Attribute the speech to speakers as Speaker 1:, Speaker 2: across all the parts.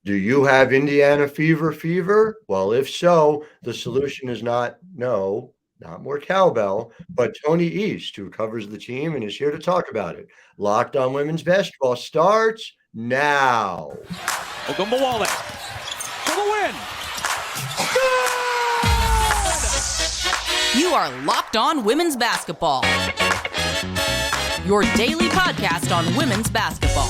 Speaker 1: Do you have Indiana fever? Well, if so, the solution is not more cowbell, but Tony East, who covers the team and is here to talk about it. Locked On Women's Basketball starts now.
Speaker 2: Ogunbowale for the win.
Speaker 3: You are Locked On Women's Basketball, your daily podcast on women's basketball.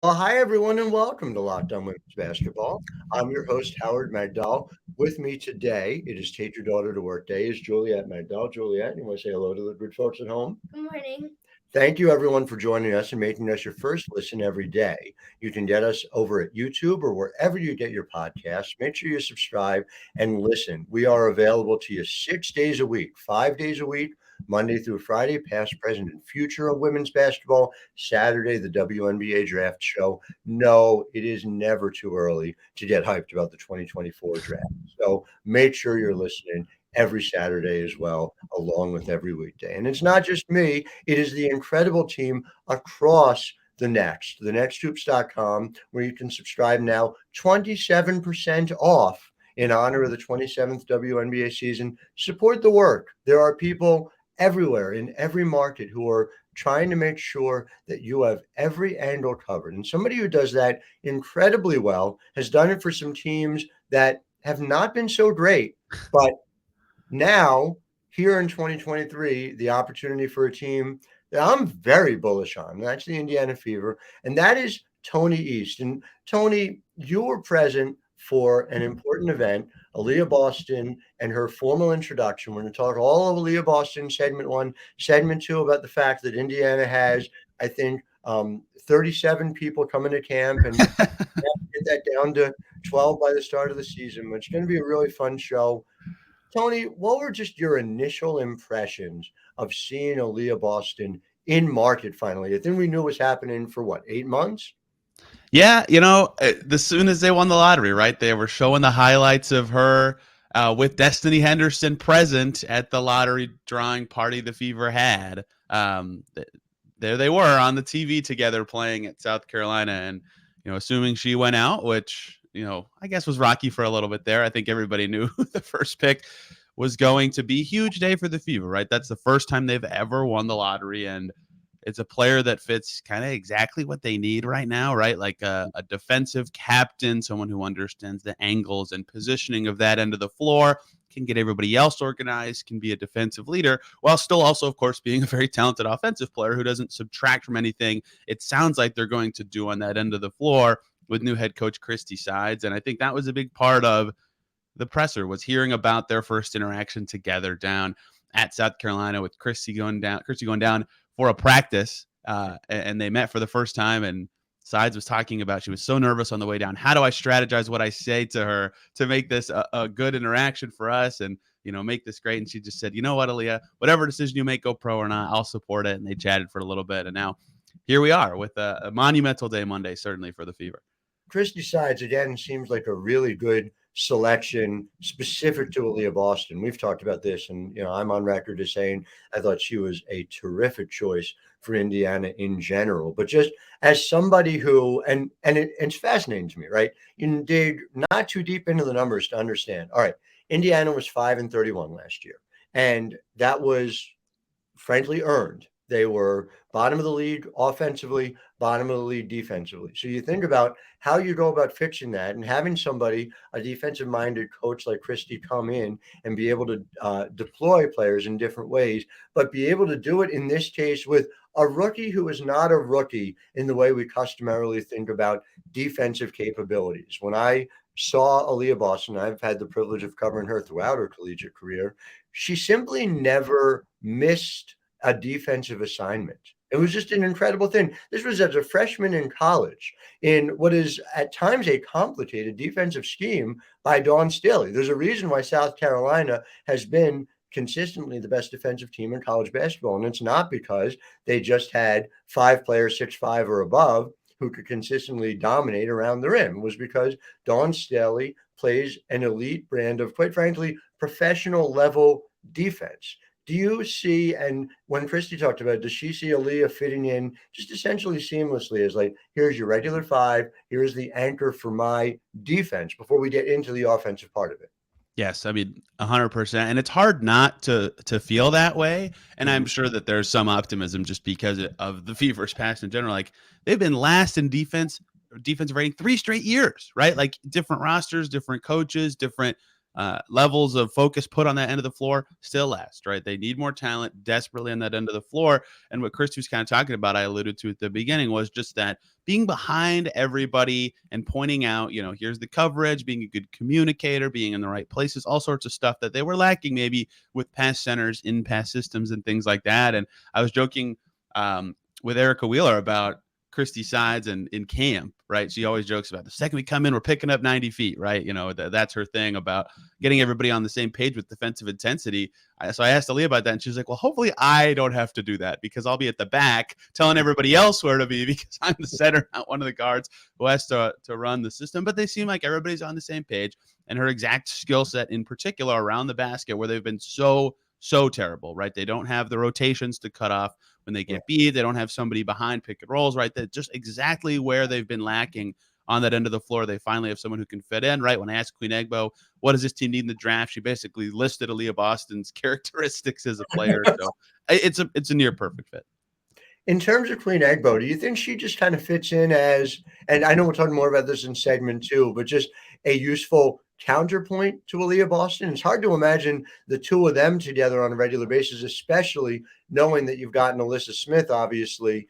Speaker 1: Well, hi, everyone, and welcome to Locked On Women's Basketball. I'm your host, Howard Megdal. With me today, it is Take Your Daughter to Work Day, is Juliet Megdal. Juliet, you want to say hello to the good folks at home?
Speaker 4: Good morning.
Speaker 1: Thank you, everyone, for joining us and making us your first listen every day. You can get us over at YouTube or wherever you get your podcasts. Make sure you subscribe and listen. We are available to you 6 days a week, 5 days a week, Monday through Friday, past, present, and future of women's basketball. Saturday, the WNBA draft show. No, it is never too early to get hyped about the 2024 draft. So make sure you're listening every Saturday as well, along with every weekday. And it's not just me, it is the incredible team across thenexthoops.com, where you can subscribe now, 27% off in honor of the 27th WNBA season. Support the work. There are people everywhere in every market who are trying to make sure that you have every angle covered. And somebody who does that incredibly well has done it for some teams that have not been so great, but now, here in 2023, the opportunity for a team that I'm very bullish on, that's the Indiana Fever, and that is Tony East. And Tony, you were present for an important event, Aaliyah Boston and her formal introduction. We're going to talk all of Aaliyah Boston, segment 1, segment 2, about the fact that Indiana has, I think, 37 people coming to camp and get that down to 12 by the start of the season. It's going to be a really fun show. Tony, what were just your initial impressions of seeing Aaliyah Boston in market finally? I think we knew it was happening for what, 8 months?
Speaker 5: Yeah, as soon as they won the lottery, right? They were showing the highlights of her with Destiny Henderson present at the lottery drawing party the Fever had. There they were on the TV together playing at South Carolina. And, assuming she went out, which, I guess was rocky for a little bit there. I think everybody knew the first pick was going to be a huge day for the Fever, right? That's the first time they've ever won the lottery. And it's a player that fits kind of exactly what they need right now, right? Like a defensive captain, someone who understands the angles and positioning of that end of the floor, can get everybody else organized, can be a defensive leader, while still also, of course, being a very talented offensive player who doesn't subtract from anything it sounds like they're going to do on that end of the floor with new head coach Christie Sides. And I think that was a big part of the presser, was hearing about their first interaction together down at South Carolina, with Christie going down for a practice, and they met for the first time. And Sides was talking about, she was so nervous on the way down. How do I strategize what I say to her to make this a good interaction for us and, make this great? And she just said, you know what, Aaliyah, whatever decision you make, go pro or not, I'll support it. And they chatted for a little bit. And now here we are with a monumental day Monday, certainly for the Fever.
Speaker 1: Christie Sides, again, seems like a really good selection specific to Aaliyah Boston. We've talked about this, and I'm on record as saying I thought she was a terrific choice for Indiana in general. But just as somebody who, and it's fascinating to me, right? You dig not too deep into the numbers to understand. All right, Indiana was 5-31 last year, and that was frankly earned. They were bottom of the league offensively, bottom of the league defensively. So you think about how you go about fixing that, and having somebody, a defensive-minded coach like Christie, come in and be able to deploy players in different ways, but be able to do it in this case with a rookie who is not a rookie in the way we customarily think about defensive capabilities. When I saw Aaliyah Boston, I've had the privilege of covering her throughout her collegiate career, she simply never missed a defensive assignment. It was just an incredible thing. This was as a freshman in college in what is at times a complicated defensive scheme by Dawn Staley. There's a reason why South Carolina has been consistently the best defensive team in college basketball. And it's not because they just had 5 players 6'5" or above. who could consistently dominate around the rim was because Dawn Staley plays an elite brand of, quite frankly, professional level defense. Do you see, and when Christie talked about it, does she see Aaliyah fitting in just essentially seamlessly as like, here's your regular five, here's the anchor for my defense before we get into the offensive part of it?
Speaker 5: Yes, I mean 100%, and it's hard not to feel that way. And I'm sure that there's some optimism just because of the Fever's past in general. Like they've been last in defensive rating 3 straight years, right? Like different rosters, different coaches, different levels of focus put on that end of the floor, still last, right? They need more talent desperately on that end of the floor. And what Christy was kind of talking about, I alluded to at the beginning, was just that being behind everybody and pointing out, here's the coverage, being a good communicator, being in the right places, all sorts of stuff that they were lacking maybe with past centers in past systems and things like that. And I was joking with Erica Wheeler about Christie Sides and in camp, right? She always jokes about the second we come in, we're picking up 90 feet, right? That's her thing about getting everybody on the same page with defensive intensity. So I asked Aaliyah about that, and she's like, well, hopefully I don't have to do that because I'll be at the back telling everybody else where to be because I'm the center, not one of the guards who has to run the system. But they seem like everybody's on the same page, and her exact skill set in particular around the basket where they've been so terrible, right? They don't have the rotations to cut off when they get beat. They don't have somebody behind pick and rolls, right? That just exactly where they've been lacking on that end of the floor. They finally have someone who can fit in, right? When I asked Queen Egbo, what does this team need in the draft? She basically listed Aliyah Boston's characteristics as a player. So it's a near perfect fit.
Speaker 1: In terms of Queen Egbo, do you think she just kind of fits in as, and I know we'll talk more about this in segment 2, but just a useful counterpoint to Aliyah Boston? It's hard to imagine the two of them together on a regular basis, especially knowing that you've got Alyssa Smith, obviously,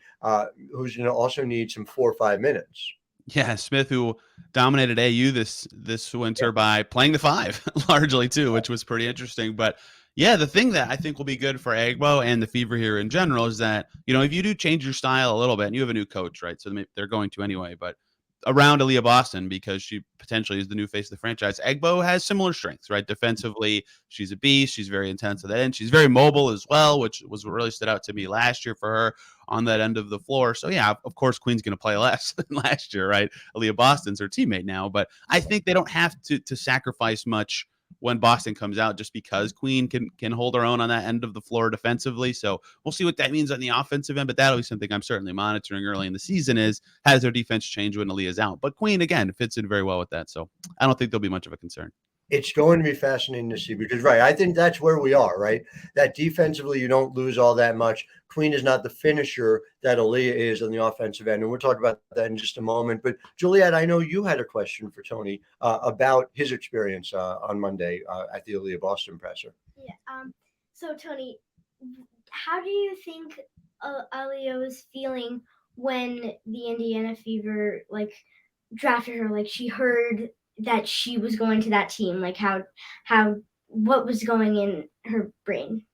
Speaker 1: who's going to also need some 4 or 5 minutes.
Speaker 5: Yeah, Smith, who dominated AU this winter by playing the 5 largely too, which was pretty interesting. But yeah, the thing that I think will be good for Egbo and the Fever here in general is that, if you do change your style a little bit and you have a new coach, right? So they're going to anyway, but around Aliyah Boston, because she potentially is the new face of the franchise, Egbo has similar strengths, right? Defensively, she's a beast. She's very intense at that end. She's very mobile as well, which was what really stood out to me last year for her on that end of the floor. So yeah, of course, Queen's going to play less than last year, right? Aliyah Boston's her teammate now, but I think they don't have to sacrifice much when Boston comes out just because Queen can hold her own on that end of the floor defensively. So we'll see what that means on the offensive end, but that'll be something I'm certainly monitoring early in the season is has their defense change when Aaliyah's out. But Queen, again, fits in very well with that. So I don't think there'll be much of a concern.
Speaker 1: It's going to be fascinating to see because, right, I think that's where we are, right? That defensively, you don't lose all that much. Queen is not the finisher that Aaliyah is on the offensive end, and we'll talk about that in just a moment. But, Juliet, I know you had a question for Tony about his experience on Monday at the Aaliyah Boston presser.
Speaker 4: Yeah. So, Tony, how do you think Aaliyah was feeling when the Indiana Fever, drafted her? She heard that she was going to that team, what was going in her brain?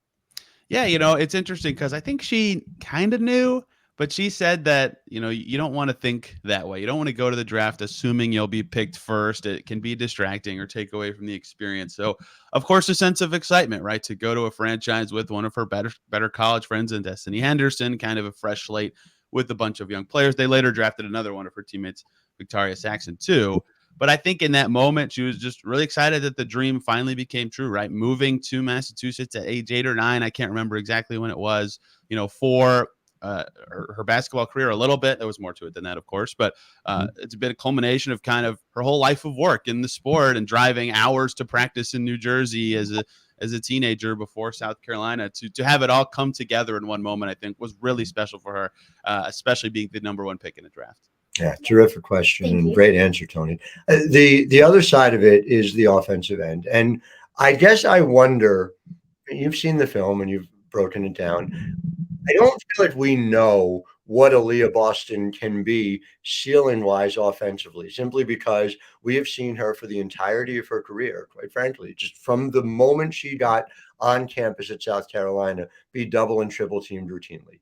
Speaker 5: Yeah, it's interesting because I think she kind of knew, but she said that, you don't want to think that way. You don't want to go to the draft assuming you'll be picked first. It can be distracting or take away from the experience. So, of course, a sense of excitement, right? To go to a franchise with one of her better college friends and Destiny Henderson, kind of a fresh slate with a bunch of young players. They later drafted another one of her teammates, Victoria Saxon, too. But I think in that moment, she was just really excited that the dream finally became true, right? Moving to Massachusetts at age 8 or 9, I can't remember exactly when it was, for her basketball career a little bit. There was more to it than that, of course. But it's been a culmination of kind of her whole life of work in the sport and driving hours to practice in New Jersey as a teenager before South Carolina. To have it all come together in one moment, I think, was really special for her, especially being the number 1 pick in the draft.
Speaker 1: Yeah, terrific question and great answer, Tony. The other side of it is the offensive end. And I guess I wonder, you've seen the film and you've broken it down. I don't feel like we know what Aliyah Boston can be ceiling-wise offensively, simply because we have seen her for the entirety of her career, quite frankly, just from the moment she got on campus at South Carolina, be double and triple teamed routinely,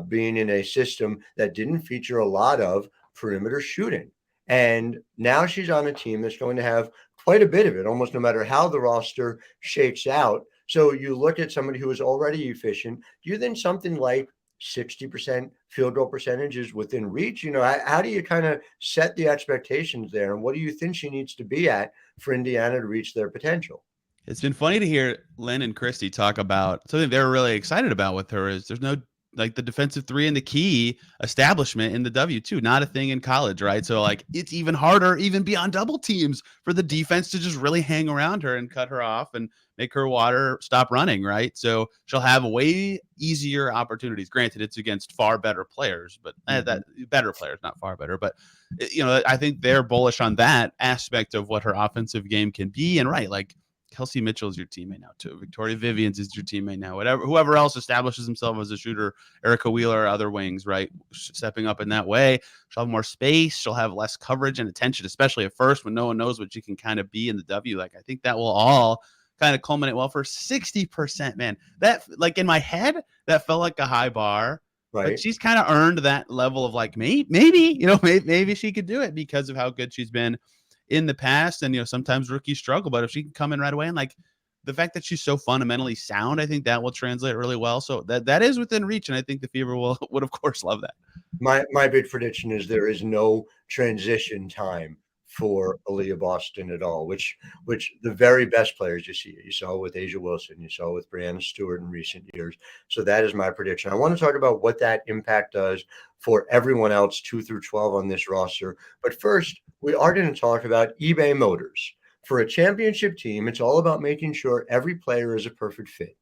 Speaker 1: being in a system that didn't feature a lot of perimeter shooting. And now she's on a team that's going to have quite a bit of it, almost no matter how the roster shakes out. So you look at somebody who is already efficient. Do you think something like 60% field goal percentage is within reach. How do you kind of set the expectations there? And what do you think she needs to be at for Indiana to reach their potential?
Speaker 5: It's been funny to hear Lin and Christie talk about something they're really excited about with her is there's no like the defensive three and the key establishment in the W2, not a thing in college, right? So like it's even harder, even beyond double teams, for the defense to just really hang around her and cut her off and make her water stop running, right? So she'll have way easier opportunities. Granted, it's against far better players, but that better players, not far better. But I think they're bullish on that aspect of what her offensive game can be. And right, like Kelsey Mitchell is your teammate now too. Victoria Vivians is your teammate now. Whoever else establishes himself as a shooter, Erica Wheeler, other wings, right, stepping up in that way. She'll have more space. She'll have less coverage and attention, especially at first when no one knows what she can kind of be in the W. Like I think that will all kind of culminate well for 60%. Man, that like in my head that felt like a high bar. Right. But she's kind of earned that level of like maybe she could do it because of how good she's been in the past. And sometimes rookies struggle, but if she can come in right away, and like the fact that she's so fundamentally sound, I think that will translate really well. So that is within reach, and I think the Fever would of course love that.
Speaker 1: My big prediction is there is no transition time for Aaliyah Boston at all, which the very best players you saw with Asia Wilson, you saw with Brianna Stewart in recent years. So that is my prediction. I want to talk about what that impact does for everyone else 2 through 12 on this roster. But first, we are going to talk about eBay Motors. For a championship team, it's all about making sure every player is a perfect fit.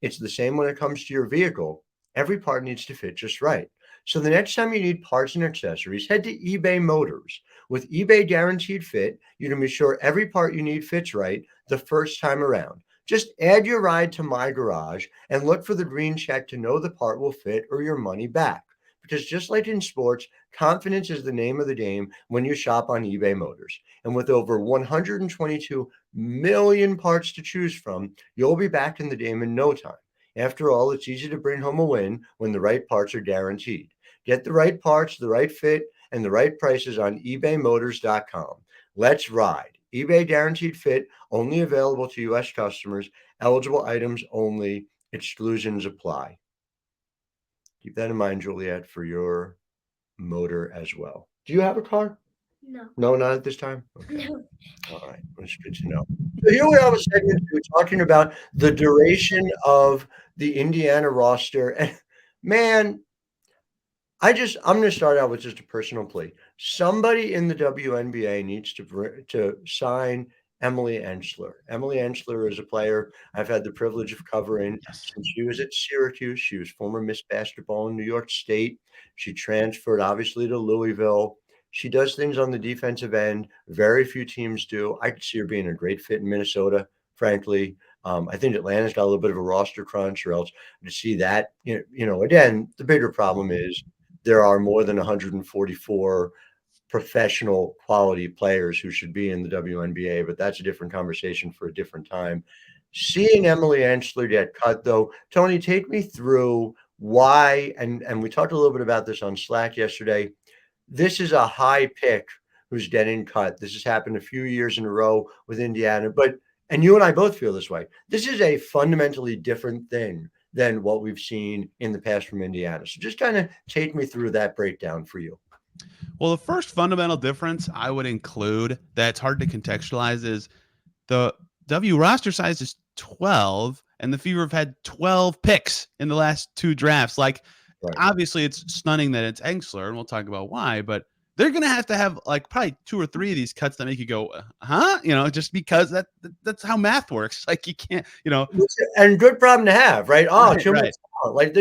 Speaker 1: It's the same when it comes to your vehicle. Every part needs to fit just right. So the next time you need parts and accessories, head to eBay Motors. With eBay Guaranteed Fit, you can be sure every part you need fits right the first time around. Just add your ride to My Garage and look for the green check to know the part will fit or your money back. Because just like in sports, confidence is the name of the game when you shop on eBay Motors. And with over 122 million parts to choose from, you'll be back in the game in no time. After all, it's easy to bring home a win when the right parts are guaranteed. Get the right parts, the right fit, and the right prices on ebaymotors.com. Let's ride. eBay Guaranteed Fit, only available to U.S. customers. Eligible items only. Exclusions apply. Keep that in mind, Juliet, for your motor as well. Do you have a car?
Speaker 4: No.
Speaker 1: No, not at this time? Okay.
Speaker 4: No.
Speaker 1: All right. That's good to know. So here we have a segment two talking about the duration of the Indiana roster. And man, I'm going to start out with just a personal plea. Somebody in the WNBA needs to sign Emily Engstler. Emily Engstler is a player I've had the privilege of covering since she was at Syracuse. She was former Miss Basketball in New York State. She transferred, obviously, to Louisville. She does things on the defensive end. Very few teams do. I could see her being a great fit in Minnesota, frankly. I think Atlanta's got a little bit of a roster crunch, or else to see that, again, the bigger problem is there are more than 144 professional quality players who should be in the WNBA, but that's a different conversation for a different time. Seeing Emily Engstler get cut, though, Tony, take me through why, and we talked a little bit about this on Slack yesterday. This is a high pick who's getting cut. This has happened a few years in a row with Indiana, and you and I both feel this way. This is a fundamentally different thing than what we've seen in the past from Indiana. So just kind of take me through that breakdown for you.
Speaker 5: Well, the first fundamental difference I would include that's hard to contextualize is the W roster size is 12, and the Fever have had 12 picks in the last 2 drafts. Like, Obviously, it's stunning that it's Engstler, and we'll talk about why, but they're going to have like probably 2 or 3 of these cuts that make you go, huh? Just because that's how math works. Like you can't,
Speaker 1: And good problem to have, right? Oh, too much talent. Like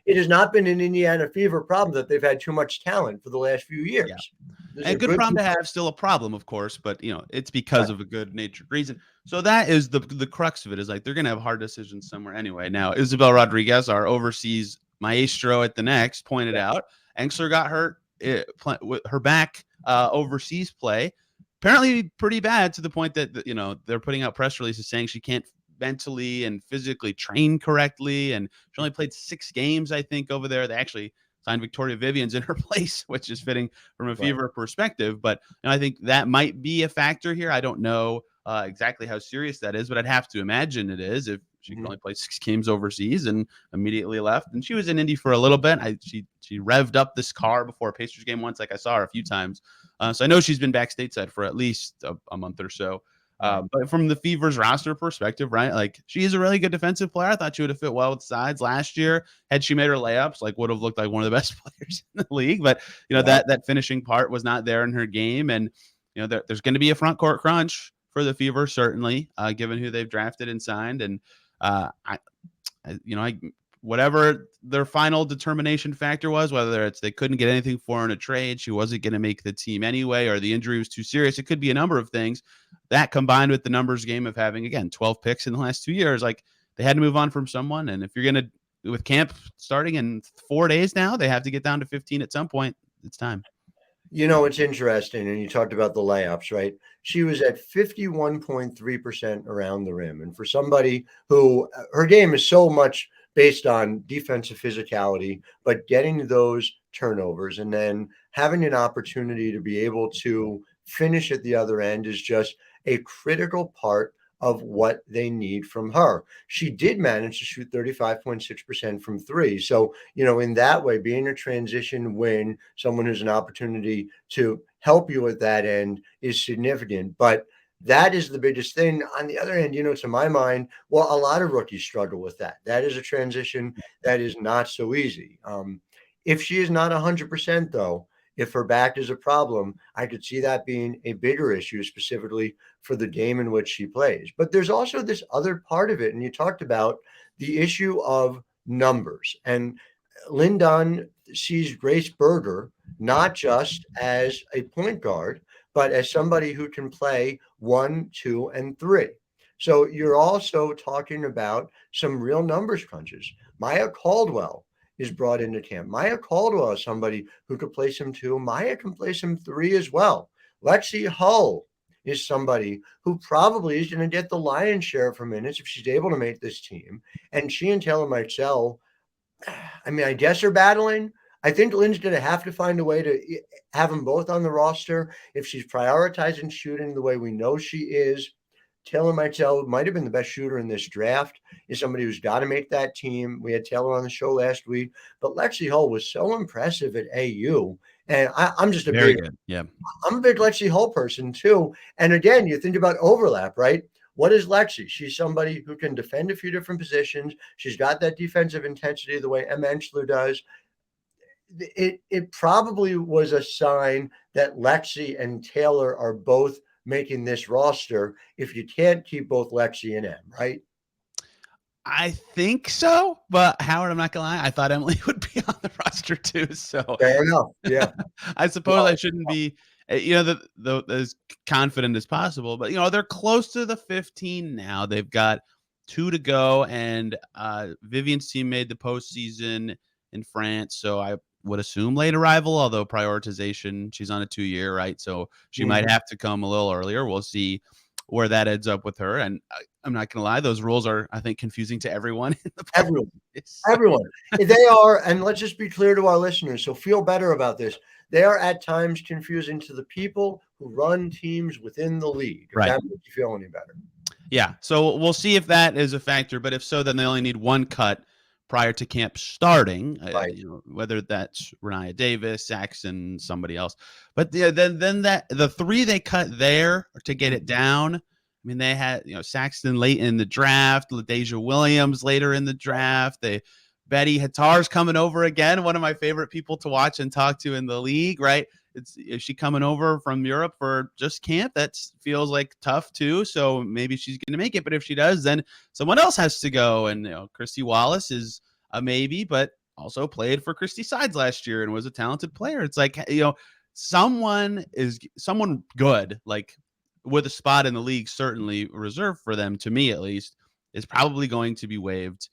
Speaker 1: it has not been an Indiana Fever problem that they've had too much talent for the last few years.
Speaker 5: Yeah. And good problem to have, still a problem, of course, but it's because of a good natured reason. So that is the crux of it, is like they're going to have hard decisions somewhere anyway. Now, Isabel Rodriguez, our overseas maestro at the Next, pointed out Engstler got hurt with her back overseas play, apparently pretty bad, to the point that they're putting out press releases saying she can't mentally and physically train correctly, and she only played 6 games, I think, over there. They actually signed Victoria Vivians in her place, which is fitting from a Fever perspective. But I think that might be a factor here. I don't know exactly how serious that is, but I'd have to imagine it is if she could only play 6 games overseas and immediately left. And she was in Indy for a little bit. She revved up this car before a Pacers game once. Like I saw her a few times. So I know she's been back stateside for at least a month or so. But from the Fever's roster perspective, right? Like she is a really good defensive player. I thought she would have fit well with Sides last year. Had she made her layups, like would have looked like one of the best players in the league. But that finishing part was not there in her game. And there's going to be a front court crunch for the Fever, certainly, given who they've drafted and signed. And whatever their final determination factor was, whether it's they couldn't get anything for her in a trade, she wasn't going to make the team anyway, or the injury was too serious. It could be a number of things. That combined with the numbers game of having, again, 12 picks in the last 2 years, like they had to move on from someone. And if you're going to, with camp starting in 4 days now, they have to get down to 15 at some point. It's time.
Speaker 1: It's interesting, and you talked about the layups, right? She was at 51.3% around the rim. And for somebody who her game is so much based on defensive physicality, but getting those turnovers and then having an opportunity to be able to finish at the other end is just a critical part of what they need from her. She did manage to shoot 35.6% from 3. So, in that way, being a transition wing, someone who's an opportunity to help you at that end is significant. But that is the biggest thing. On the other hand, to my mind, well, a lot of rookies struggle with that. That is a transition that is not so easy. If she is not 100%, though, if her back is a problem, I could see that being a bigger issue, specifically for the game in which she plays. But there's also this other part of it, and you talked about the issue of numbers. And Lin Dunn sees Grace Berger not just as a point guard, but as somebody who can play 1, 2, and 3. So you're also talking about some real numbers crunches. Maya Caldwell is brought into camp. Maya Caldwell is somebody who could play some 2. Maya can play some 3 as well. Lexi Hull is somebody who probably is going to get the lion's share of her minutes if she's able to make this team. And she and Taylor Michel, I guess are battling. I think Lynn's going to have to find a way to have them both on the roster. If she's prioritizing shooting the way we know she is, Taylor Michel might have been the best shooter in this draft, is somebody who's got to make that team. We had Taylor on the show last week, but Lexi Hull was so impressive at AU. And I'm just I'm a big Lexi Hull person too. And again, you think about overlap, right? What is Lexi? She's somebody who can defend a few different positions. She's got that defensive intensity the way Emily Engstler does. It probably was a sign that Lexi and Taylor are both making this roster if you can't keep both Lexi and Em, right?
Speaker 5: I think so, but Howard, I'm not gonna lie, I thought Emily would be on the roster too. So
Speaker 1: fair enough. Yeah.
Speaker 5: I suppose I shouldn't be as confident as possible, but they're close to the 15 now. They've got 2 to go, and Vivian's team made the postseason in France, so I would assume late arrival, although prioritization, she's on a 2-year, right? So she might have to come a little earlier. We'll see where that ends up with her. And I'm not going to lie, those rules are, I think, confusing to everyone.
Speaker 1: Everyone. They are, and let's just be clear to our listeners, so feel better about this. They are at times confusing to the people who run teams within the league. If that makes you feel any better.
Speaker 5: Yeah, so we'll see if that is a factor. But if so, then they only need 1 cut prior to camp starting, whether that's Renaya Davis, Saxon, somebody else. But then that the 3 they cut there to get it down. I mean, they had Saxton late in the draft, LaDeja Williams later in the draft. Betty Hattar's coming over again, one of my favorite people to watch and talk to in the league. Right? Is she coming over from Europe for just camp? That feels like tough too. So maybe she's going to make it. But if she does, then someone else has to go. And Christy Wallace is a maybe, but also played for Christie Sides last year and was a talented player. It's like someone good, like with a spot in the league, certainly reserved for them. To me, at least, is probably going to be waived.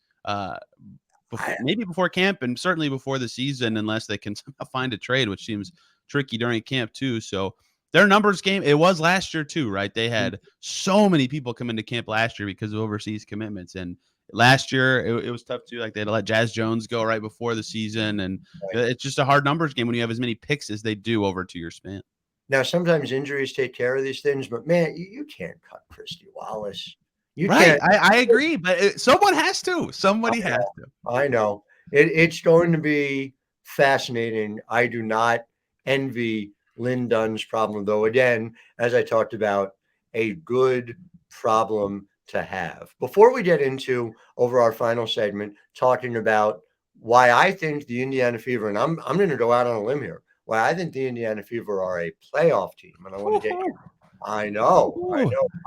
Speaker 5: Maybe before camp and certainly before the season, unless they can somehow find a trade, which seems tricky during camp too. So their numbers game, it was last year too, right? They had so many people come into camp last year because of overseas commitments. And last year it was tough too. Like they had to let Jazz Jones go right before the season. And it's just a hard numbers game when you have as many picks as they do over a 2-year span.
Speaker 1: Now, sometimes injuries take care of these things, but man, you can't cut Christy Wallace. You
Speaker 5: Right.
Speaker 1: can't.
Speaker 5: I agree, but someone has to. Somebody has to.
Speaker 1: I know. It's going to be fascinating. I do not envy Lin Dunn's problem, though. Again, as I talked about, a good problem to have. Before we get into over our final segment, talking about why I think the Indiana Fever, and I'm going to go out on a limb here, why I think the Indiana Fever are a playoff team, and I want to get. I know.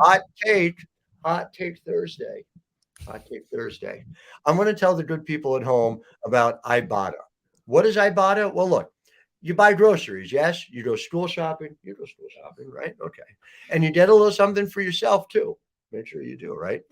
Speaker 1: Hot take Thursday. Hot Take Thursday. I'm going to tell the good people at home about Ibotta. What is Ibotta? Well, look, you buy groceries, yes? You go school shopping. You go school shopping, right? Okay. And you get a little something for yourself, too. Make sure you do, right?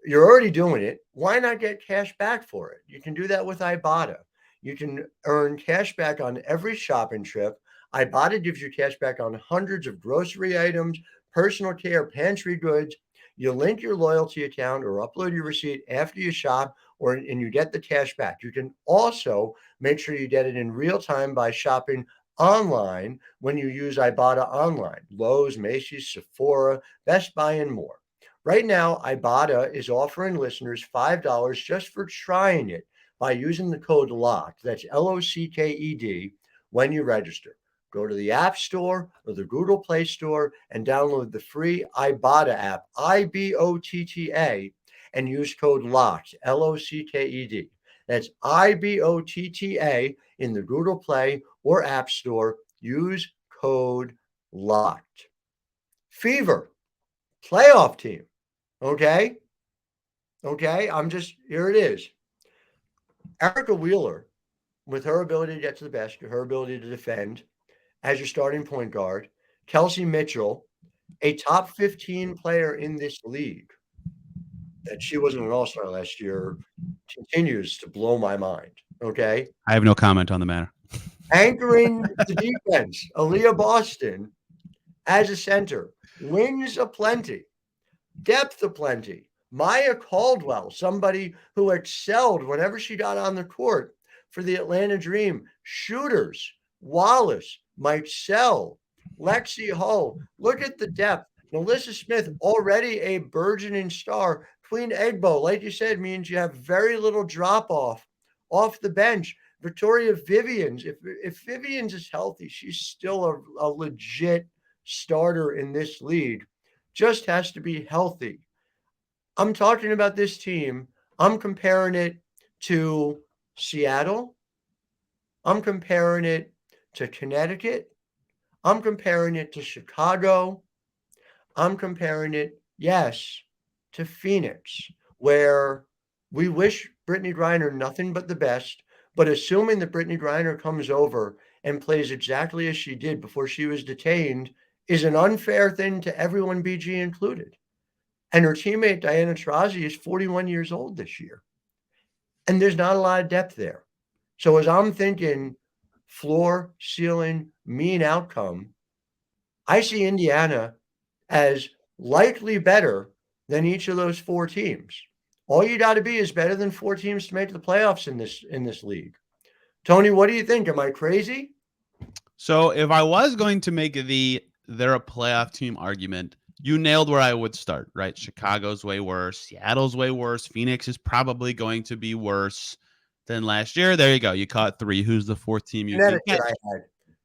Speaker 1: You're already doing it. Why not get cash back for it? You can do that with Ibotta. You can earn cash back on every shopping trip. Ibotta gives you cash back on hundreds of grocery items, personal care, pantry goods. You link your loyalty account or upload your receipt after you shop, and you get the cash back. You can also make sure you get it in real time by shopping online when you use Ibotta online. Lowe's, Macy's, Sephora, Best Buy, and more. Right now, Ibotta is offering listeners $5 just for trying it by using the code LOCKED. That's LOCKED when you register. Go to the App Store or the Google Play Store and download the free Ibotta app, IBOTTA, and use code LOCKED, LOCKED. That's IBOTTA in the Google Play or App Store. Use code LOCKED. Fever, playoff team. Okay? Here it is. Erica Wheeler, with her ability to get to the basket, her ability to defend, as your starting point guard, Kelsey Mitchell, a top 15 player in this league, that she wasn't an all-star last year, continues to blow my mind, okay?
Speaker 5: I have no comment on the matter.
Speaker 1: Anchoring the defense, Aaliyah Boston as a center, wings aplenty, depth aplenty. Maya Caldwell, somebody who excelled whenever she got on the court for the Atlanta Dream, shooters, Wallace, Michelle, Lexi Hull. Look at the depth. Melissa Smith, already a burgeoning star. Queen Egbo, like you said, means you have very little drop-off the bench. Victoria Vivians, if Vivians is healthy, she's still a legit starter in this league. Just has to be healthy. I'm talking about this team. I'm comparing it to Seattle. I'm comparing it to Connecticut. I'm comparing it to Chicago. I'm comparing it, yes, to Phoenix, where we wish Brittany Griner nothing but the best, but assuming that Brittany Griner comes over and plays exactly as she did before she was detained is an unfair thing to everyone, BG included. And her teammate, Diana Taurasi, is 41 years old this year. And there's not a lot of depth there. So as I'm thinking floor, ceiling, mean outcome, I see Indiana as likely better than each of those four teams. All you got to be is better than four teams to make the playoffs in this league. Tony, what do you think? Am I crazy?
Speaker 5: So if I was going to make they're a playoff team argument, you nailed where I would start, right? Chicago's way worse. Seattle's way worse. Phoenix is probably going to be worse than last year. There you go. You caught three. Who's the fourth team you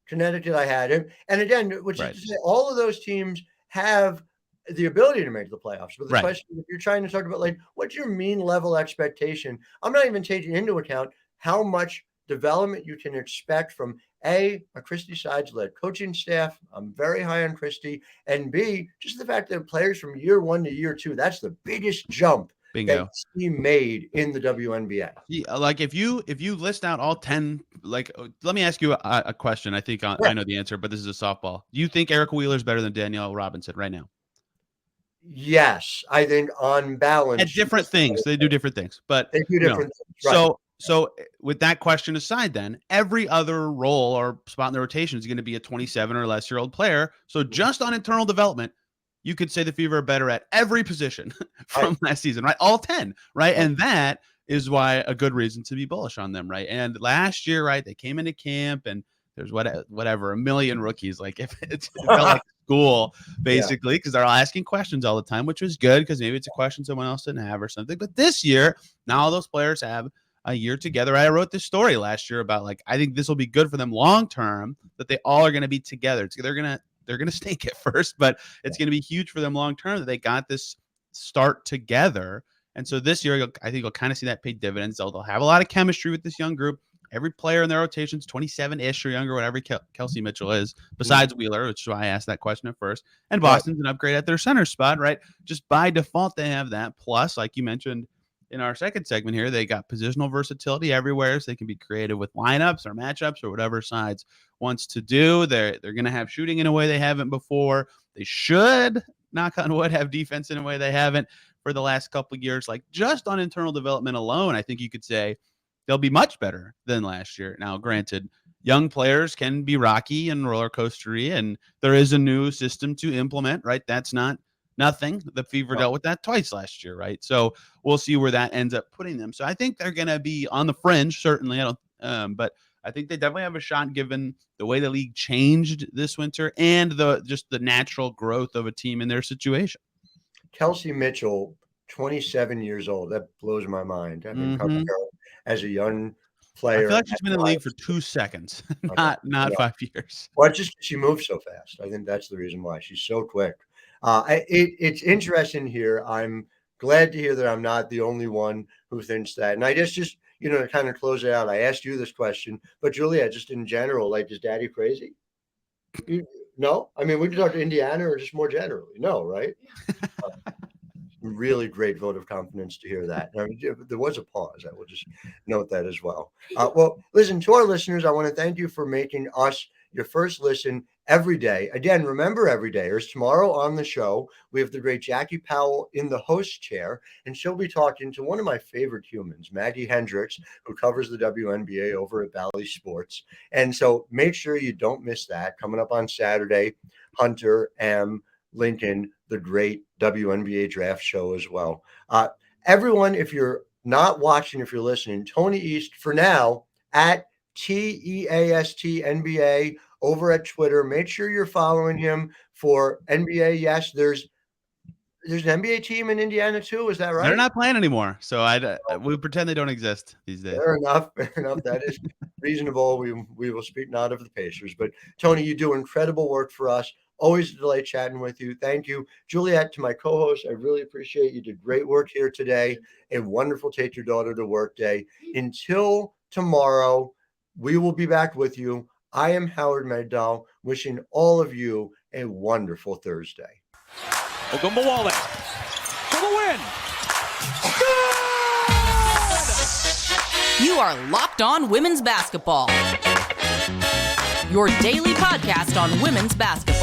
Speaker 1: Connecticut I had. And again, which
Speaker 5: right.
Speaker 1: is to say, all of those teams have the ability to make the playoffs. But the
Speaker 5: right.
Speaker 1: question, if you're trying to talk about, like, what's your mean level expectation? I'm not even taking into account how much development you can expect from A, a Christie Sides led coaching staff. I'm very high on Christie. And B, just the fact that players from year one to year two, that's the biggest jump that he made in the WNBA.
Speaker 5: Like if you list out all 10, like, let me ask you a question. I think I know the answer, but this is a softball. Do you think Erica Wheeler is better than Danielle Robinson right now?
Speaker 1: Yes, I think on balance.
Speaker 5: At different things. They do different things, but
Speaker 1: they do different things. Right.
Speaker 5: So with that question aside, then every other role or spot in the rotation is going to be a 27 or less year old player. So just on internal development, you could say the Fever are better at every position from last season, right? All 10, right? And that is why a good reason to be bullish on them, right? And last year, right, they came into camp and there's whatever, a million rookies. Like if it felt like school, basically, because they're all asking questions all the time, which was good because maybe it's a question someone else didn't have or something. But this year, now all those players have a year together. I wrote this story last year about like I think this will be good for them long term, that they all are going to be together. They're gonna stink at first, but it's going to be huge for them long term that they got this start together. And so this year, I think you'll kind of see that pay dividends. They'll have a lot of chemistry with this young group. Every player in their rotation's 27-ish or younger, whatever Kelsey Mitchell is, besides Wheeler, which is why I asked that question at first. And Boston's an upgrade at their center spot, right? Just by default, they have that. Plus, like you mentioned in our second segment here, they got positional versatility everywhere, so they can be creative with lineups or matchups or whatever Sides wants to do. They're going to have shooting in a way they haven't before. They should, knock on wood, have defense in a way they haven't for the last couple of years. Like just on internal development alone, I think you could say they'll be much better than last year. Now, granted, young players can be rocky and roller coastery, and there is a new system to implement, right? That's not nothing. The Fever dealt with that twice last year, right? So we'll see where that ends up putting them. So I think they're going to be on the fringe, certainly. But I think they definitely have a shot given the way the league changed this winter and just the natural growth of a team in their situation.
Speaker 1: Kelsey Mitchell, 27 years old. That blows my mind. I mean, coming her as a young player.
Speaker 5: I feel like she's been in the league for 2 seconds, not 5 years.
Speaker 1: Well, it's just she moves so fast. I think that's the reason why she's so quick. It's interesting here. I'm glad to hear that I'm not the only one who thinks that. And I just to kind of close it out, I asked you this question, but Juliet, just in general, like, is Daddy crazy? No? I mean, we can talk to Indiana or just more generally. No, right? Really great vote of confidence to hear that. I mean, there was a pause. I will just note that as well. Well, listen, to our listeners, I want to thank you for making us your first listen every day. Again, remember, every day. There's tomorrow on the show, we have the great Jackie Powell in the host chair, and she'll be talking to one of my favorite humans, Maggie Hendricks, who covers the WNBA over at Bally Sports. And so make sure you don't miss that. Coming up on Saturday, Hunter, Lincoln, the great WNBA draft show as well. Everyone, if you're not watching, if you're listening, Tony East, for now, at TEAST NBA over at Twitter. Make sure you're following him for NBA. Yes, there's an NBA team in Indiana too. Is that right?
Speaker 5: They're not playing anymore, so we pretend they don't exist these days.
Speaker 1: Fair enough. That is reasonable. We will speak not of the Pacers, but Tony, you do incredible work for us. Always a delight chatting with you. Thank you. Juliet, to my co-host, I really appreciate you. Did great work here today. A wonderful take your daughter to work day. Until tomorrow, we will be back with you. I am Howard Megdal, wishing all of you a wonderful Thursday.
Speaker 2: Ogunbowale for the win.
Speaker 3: You are Locked On Women's Basketball, your daily podcast on women's basketball.